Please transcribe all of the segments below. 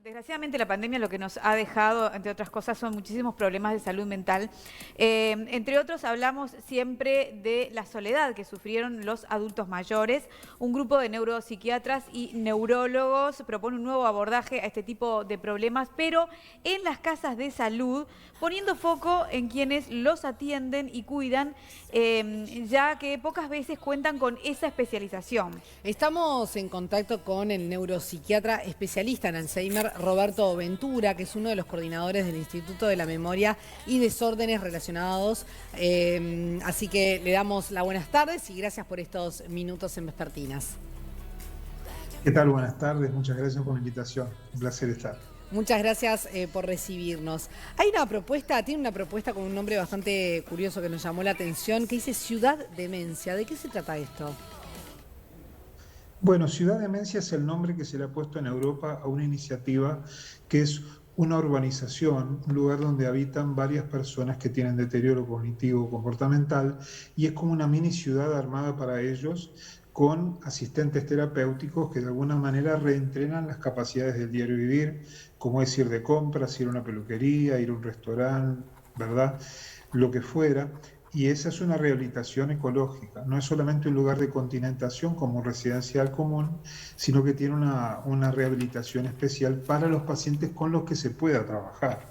Desgraciadamente la pandemia lo que nos ha dejado, entre otras cosas, son muchísimos problemas de salud mental. Entre otros, hablamos siempre de la soledad que sufrieron los adultos mayores. Un grupo de neuropsiquiatras y neurólogos propone un nuevo abordaje a este tipo de problemas, pero en las casas de salud, poniendo foco en quienes los atienden y cuidan, ya que pocas veces cuentan con esa especialización. Estamos en contacto con el neuropsiquiatra especialista en Alzheimer, Roberto Ventura, que es uno de los coordinadores del Instituto de la Memoria y Desórdenes Relacionados. Así que le damos las buenas tardes y gracias por estos minutos en Vespertinas. ¿Qué tal? Buenas tardes, muchas gracias por la invitación. Un placer estar. Muchas gracias por recibirnos. Hay una propuesta, tiene una propuesta con un nombre bastante curioso que nos llamó la atención, que dice Ciudad Demencia. ¿De qué se trata esto? Bueno, Ciudad Demencia es el nombre que se le ha puesto en Europa a una iniciativa que es una urbanización, un lugar donde habitan varias personas que tienen deterioro cognitivo comportamental y es como una mini ciudad armada para ellos con asistentes terapéuticos que de alguna manera reentrenan las capacidades del diario vivir, como es ir de compras, ir a una peluquería, ir a un restaurante, ¿verdad? Lo que fuera. Y esa es una rehabilitación ecológica, no es solamente un lugar de continentación como residencial común, sino que tiene una rehabilitación especial para los pacientes con los que se pueda trabajar,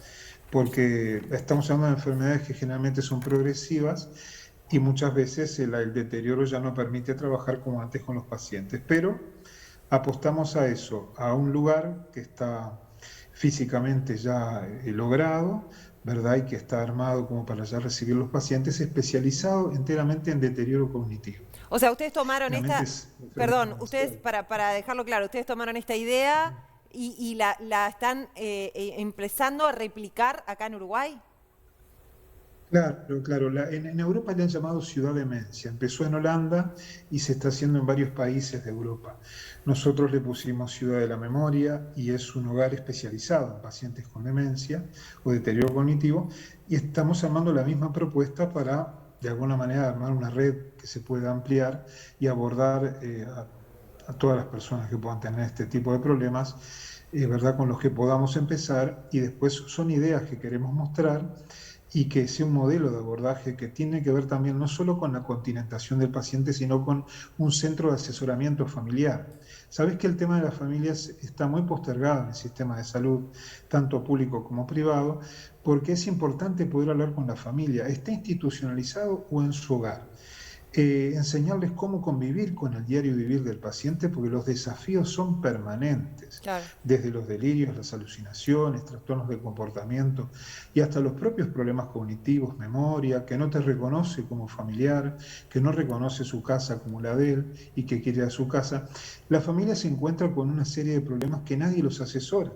porque estamos hablando de enfermedades que generalmente son progresivas y muchas veces el deterioro ya no permite trabajar como antes con los pacientes, pero apostamos a eso, a un lugar que está físicamente ya logrado, ¿verdad? Y que está armado como para ya recibir los pacientes, especializado enteramente en deterioro cognitivo. O sea, ustedes tomaron Realmente esta, es perdón, ustedes, para dejarlo claro, ustedes tomaron esta idea y la están empezando a replicar acá en Uruguay. Claro, claro. En Europa le han llamado Ciudad Demencia. Empezó en Holanda y se está haciendo en varios países de Europa. Nosotros le pusimos Ciudad de la Memoria y es un hogar especializado en pacientes con demencia o deterioro cognitivo y estamos armando la misma propuesta para, de alguna manera, armar una red que se pueda ampliar y abordar a todas las personas que puedan tener este tipo de problemas, ¿verdad? Con los que podamos empezar y después son ideas que queremos mostrar y que sea un modelo de abordaje que tiene que ver también no solo con la continentación del paciente, sino con un centro de asesoramiento familiar. Sabes que el tema de las familias está muy postergado en el sistema de salud, tanto público como privado, porque es importante poder hablar con la familia, esté institucionalizado o en su hogar. Enseñarles cómo convivir con el diario vivir del paciente, porque los desafíos son permanentes, Claro. desde los delirios, las alucinaciones, trastornos del comportamiento y hasta los propios problemas cognitivos, memoria, que no te reconoce como familiar, que no reconoce su casa como la de él y que quiere a su casa. La familia se encuentra con una serie de problemas que nadie los asesora.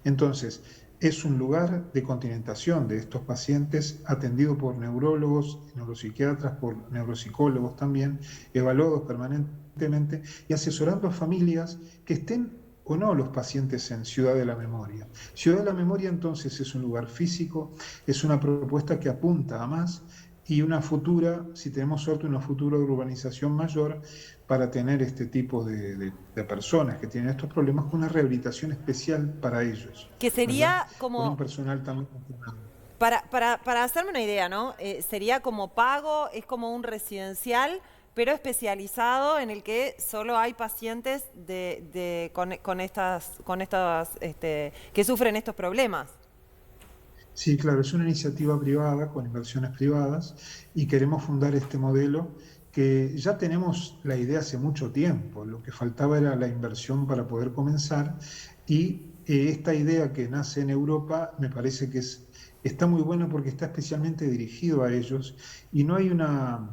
Entonces, es un lugar de continentación de estos pacientes atendido por neurólogos, neuropsiquiatras, por neuropsicólogos también, evaluados permanentemente y asesorando a familias que estén o no los pacientes en Ciudad de la Memoria. Ciudad de la Memoria entonces es un lugar físico, es una propuesta que apunta a más y una futura, si tenemos suerte, una futura urbanización mayor para tener este tipo de personas que tienen estos problemas con una rehabilitación especial para ellos, Que ¿verdad? sería Con un como, personal también entrenado. para hacerme una idea, ¿no? Sería como pago, es como un residencial, pero especializado en el que solo hay pacientes con estas, que sufren estos problemas. Sí, claro, es una iniciativa privada con inversiones privadas y queremos fundar este modelo que ya tenemos la idea hace mucho tiempo. Lo que faltaba era la inversión para poder comenzar y esta idea que nace en Europa me parece que está muy buena porque está especialmente dirigido a ellos y no hay una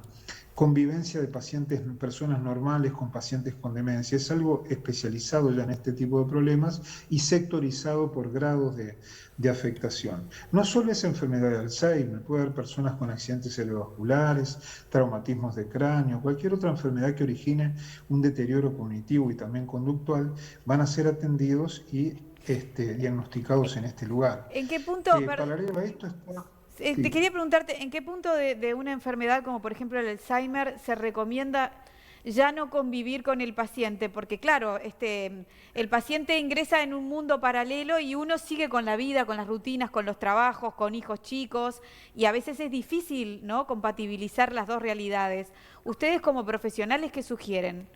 convivencia de pacientes, personas normales con pacientes con demencia. Es algo especializado ya en este tipo de problemas y sectorizado por grados de afectación. No solo es enfermedad de Alzheimer, puede haber personas con accidentes cerebrovasculares, traumatismos de cráneo, cualquier otra enfermedad que origine un deterioro cognitivo y también conductual, van a ser atendidos y diagnosticados en este lugar. ¿En qué punto, Paralelo a esto está... te Sí. quería preguntarte, ¿en qué punto de una enfermedad como por ejemplo el Alzheimer se recomienda ya no convivir con el paciente, porque claro, el paciente ingresa en un mundo paralelo y uno sigue con la vida, con las rutinas, con los trabajos, con hijos chicos, y a veces es difícil, ¿no?, compatibilizar las dos realidades. Ustedes como profesionales, ¿qué sugieren?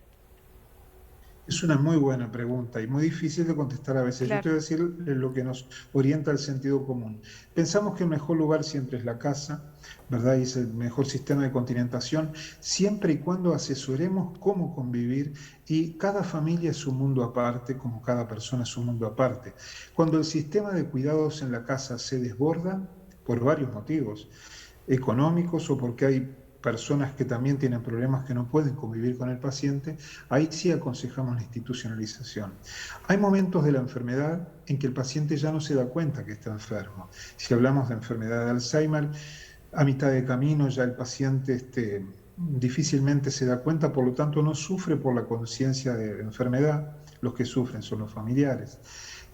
Es una muy buena pregunta y muy difícil de contestar a veces. Yo Claro, te voy a decir lo que nos orienta al sentido común. Pensamos que el mejor lugar siempre es la casa, ¿verdad? Y es el mejor sistema de continentación, siempre y cuando asesoremos cómo convivir, y cada familia es un mundo aparte, como cada persona es un mundo aparte. Cuando el sistema de cuidados en la casa se desborda, por varios motivos, económicos o porque hay personas que también tienen problemas que no pueden convivir con el paciente, ahí sí aconsejamos la institucionalización. Hay momentos de la enfermedad en que el paciente ya no se da cuenta que está enfermo. Si hablamos de enfermedad de Alzheimer, a mitad de camino ya el paciente difícilmente se da cuenta, por lo tanto no sufre por la conciencia de enfermedad. Los que sufren son los familiares,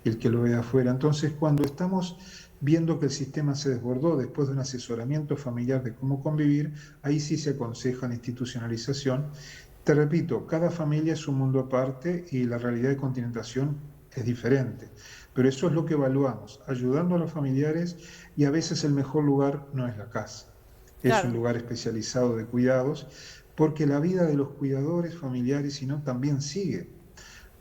el que lo ve afuera. Entonces, cuando estamos viendo que el sistema se desbordó después de un asesoramiento familiar de cómo convivir, ahí sí se aconseja la institucionalización. Te repito, cada familia es un mundo aparte y la realidad de continentación es diferente, pero eso es lo que evaluamos, ayudando a los familiares, y a veces el mejor lugar no es la casa, es Claro. un lugar especializado de cuidados, porque la vida de los cuidadores familiares, si no, también sigue.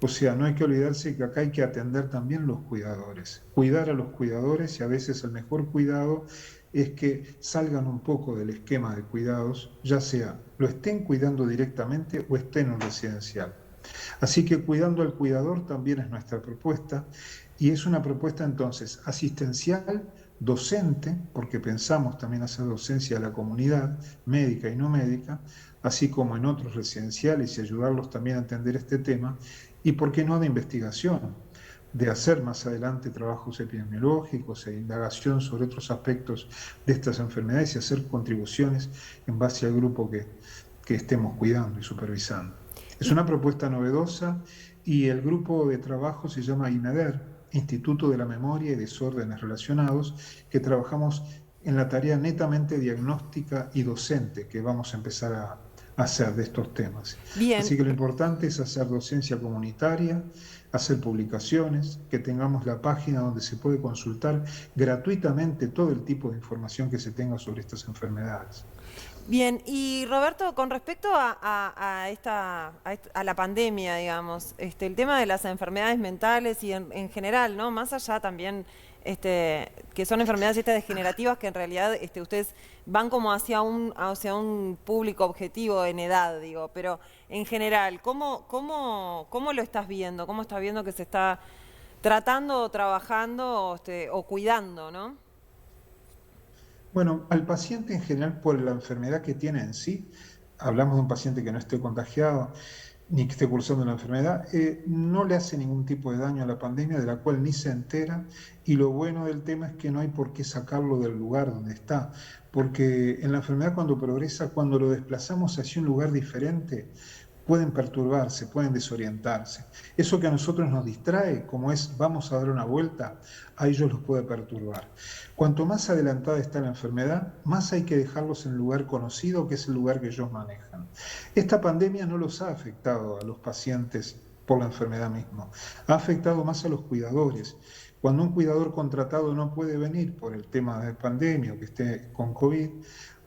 O sea, no hay que olvidarse que acá hay que atender también los cuidadores, cuidar a los cuidadores, y a veces el mejor cuidado es que salgan un poco del esquema de cuidados, ya sea lo estén cuidando directamente o estén en un residencial. Así que cuidando al cuidador también es nuestra propuesta, y es una propuesta entonces asistencial, docente, porque pensamos también hacer docencia a la comunidad médica y no médica, así como en otros residenciales, y ayudarlos también a entender este tema, y por qué no de investigación, de hacer más adelante trabajos epidemiológicos e indagación sobre otros aspectos de estas enfermedades y hacer contribuciones en base al grupo que estemos cuidando y supervisando. Es Y, una propuesta novedosa, y el grupo de trabajo se llama IMEDER, Instituto de la Memoria y Desórdenes Relacionados, que trabajamos en la tarea netamente diagnóstica y docente que vamos a empezar a hacer de estos temas. bien, Así que lo importante es hacer docencia comunitaria, hacer publicaciones, que tengamos la página donde se puede consultar gratuitamente todo el tipo de información que se tenga sobre estas enfermedades. bien. Y Roberto, con respecto a la pandemia, digamos, el tema de las enfermedades mentales y en general, ¿no? Más allá también, que son enfermedades estas degenerativas que en realidad ustedes van como hacia un público objetivo en edad, digo, pero en general, ¿cómo lo estás viendo? ¿Cómo estás viendo que se está tratando o trabajando o cuidando, ¿no? Bueno, al paciente en general, por la enfermedad que tiene en sí, hablamos de un paciente que no esté contagiado ni que esté cursando la enfermedad, no le hace ningún tipo de daño a la pandemia, de la cual ni se entera, y lo bueno del tema es que no hay por qué sacarlo del lugar donde está, porque en la enfermedad, cuando progresa, cuando lo desplazamos hacia un lugar diferente, pueden perturbarse, pueden desorientarse. Eso que a nosotros nos distrae, como es vamos a dar una vuelta, a ellos los puede perturbar. Cuanto más adelantada está la enfermedad, más hay que dejarlos en el lugar conocido, que es el lugar que ellos manejan. Esta pandemia no los ha afectado a los pacientes por la enfermedad misma, ha afectado más a los cuidadores. Cuando un cuidador contratado no puede venir por el tema de pandemia o que esté con COVID,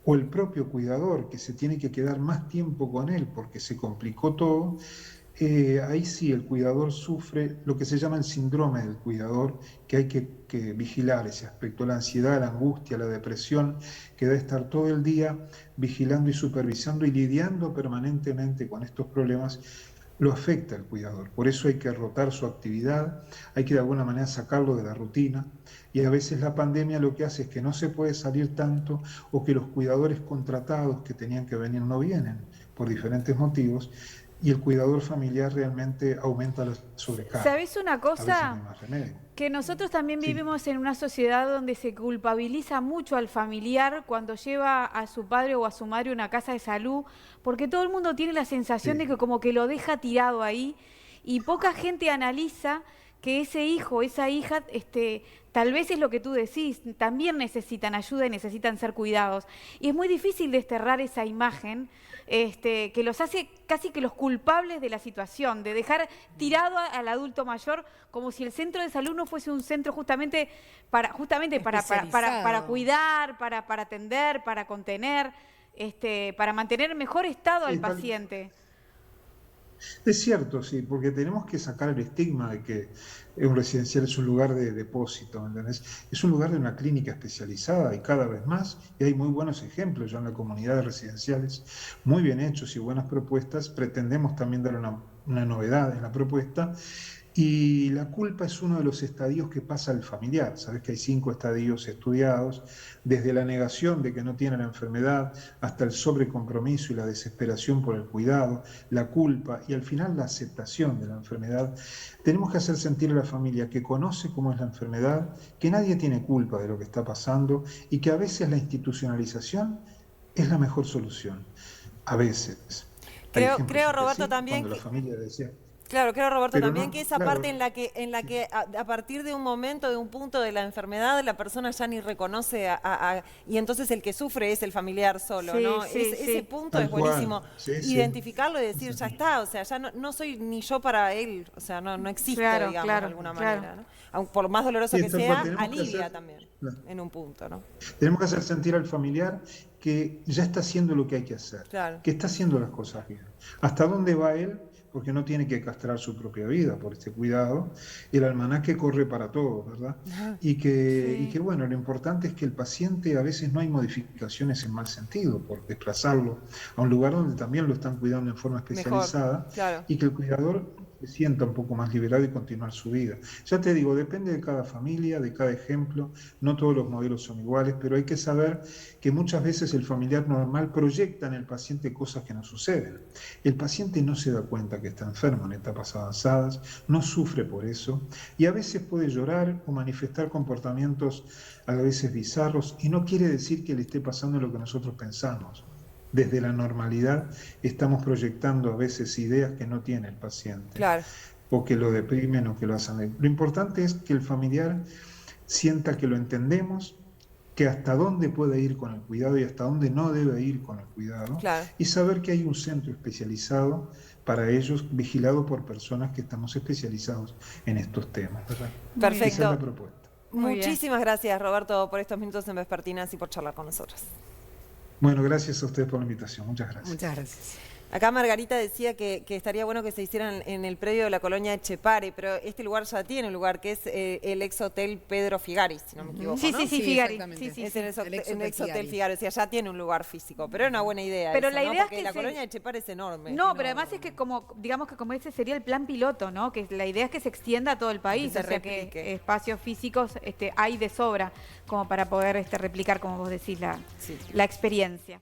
o el propio cuidador que se tiene que quedar más tiempo con él porque se complicó todo, ahí sí el cuidador sufre lo que se llama el síndrome del cuidador, que hay que vigilar ese aspecto, la ansiedad, la angustia, la depresión, que debe estar todo el día vigilando y supervisando y lidiando permanentemente con estos problemas, lo afecta al cuidador. Por eso hay que rotar su actividad, hay que de alguna manera sacarlo de la rutina, y a veces la pandemia lo que hace es que no se puede salir tanto, o que los cuidadores contratados que tenían que venir no vienen por diferentes motivos, y el cuidador familiar realmente aumenta la sobrecarga. ¿Sabés una A veces no hay cosa? más remedio. Que nosotros también Sí, vivimos en una sociedad donde se culpabiliza mucho al familiar cuando lleva a su padre o a su madre a una casa de salud, porque todo el mundo tiene la sensación de sí, que como que lo deja tirado ahí, y poca gente analiza que ese hijo, esa hija, tal vez es lo que tú decís, también necesitan ayuda y necesitan ser cuidados. Y es muy difícil desterrar esa imagen que los hace casi que los culpables de la situación, de dejar tirado al adulto mayor como si el centro de salud no fuese un centro justamente para cuidar, para atender, para contener, para mantener en mejor estado al paciente. Es cierto, sí, porque tenemos que sacar el estigma de que un residencial es un lugar de depósito, ¿entendés? Es un lugar de una clínica especializada y cada vez más, y hay muy buenos ejemplos ya en la comunidad de residenciales, muy bien hechos y buenas propuestas. Pretendemos también dar una novedad en la propuesta. Y la culpa es uno de los estadios que pasa al familiar. Sabes que hay 5 estadios estudiados, desde la negación de que no tiene la enfermedad, hasta el sobrecompromiso y la desesperación por el cuidado, la culpa y al final la aceptación de la enfermedad. Tenemos que hacer sentir a la familia que conoce cómo es la enfermedad, que nadie tiene culpa de lo que está pasando y que a veces la institucionalización es la mejor solución. A veces. Creo Roberto, también cuando la familia decía... Claro, creo, Roberto, Pero también no, que esa claro. parte en la que a partir de un momento, de un punto de la enfermedad, la persona ya ni reconoce y entonces el que sufre es el familiar solo, Sí, ¿no? sí, Ese sí. punto Tal es buenísimo. cual. Sí, sí. Identificarlo y decir, ya está, o sea, ya no soy ni yo para él, o sea, no existo, Claro, digamos, claro, de alguna claro. manera, ¿no? Aunque por más doloroso Sí, que tal sea, cual, tenemos que alivia hacer- también, Claro. en un punto, ¿no? Tenemos que hacer sentir al familiar que ya está haciendo lo que hay que hacer, Claro. que está haciendo las cosas bien. ¿Hasta dónde va él? Porque no tiene que castrar su propia vida por este cuidado. El almanaque corre para todos, ¿verdad? Y que, bueno, lo importante es que el paciente, a veces no hay modificaciones en mal sentido, por desplazarlo a un lugar donde también lo están cuidando en forma especializada, Mejor, claro. y que el cuidador se sienta un poco más liberado y continuar su vida. Ya te digo, depende de cada familia, de cada ejemplo, no todos los modelos son iguales, pero hay que saber que muchas veces el familiar normal proyecta en el paciente cosas que no suceden. El paciente no se da cuenta que está enfermo en etapas avanzadas, no sufre por eso, y a veces puede llorar o manifestar comportamientos a veces bizarros, y no quiere decir que le esté pasando lo que nosotros pensamos. Desde la normalidad estamos proyectando a veces ideas que no tiene el paciente, Claro. o que lo deprimen o que lo hacen. Lo importante es que el familiar sienta que lo entendemos, que hasta dónde puede ir con el cuidado y hasta dónde no debe ir con el cuidado, Claro. y saber que hay un centro especializado para ellos, vigilado por personas que estamos especializados en estos temas, ¿verdad? Perfecto. Esa es la propuesta. Muy bien. Muchísimas gracias, Roberto, por estos minutos en Vespertinas y por charlar con nosotros. Bueno, gracias a ustedes por la invitación. Muchas gracias. Muchas gracias. Acá Margarita decía que estaría bueno que se hicieran en el predio de la colonia Etxepare, pero este lugar ya tiene un lugar que es el ex hotel Pedro Figari, si no me equivoco, Sí, ¿no? sí, sí, Sí, Figari. exactamente. Sí, sí, Es sí. en el El ex hotel Figari. Figari, o sea, ya tiene un lugar físico, pero es una buena idea. Pero esa, la ¿no? idea es Porque que la se- colonia Etxepare es enorme. No, pero además es que digamos que como ese sería el plan piloto, ¿no? Que la idea es que se extienda a todo el país, se o sea replique. que espacios físicos hay de sobra como para poder replicar, como vos decís, Sí. la experiencia.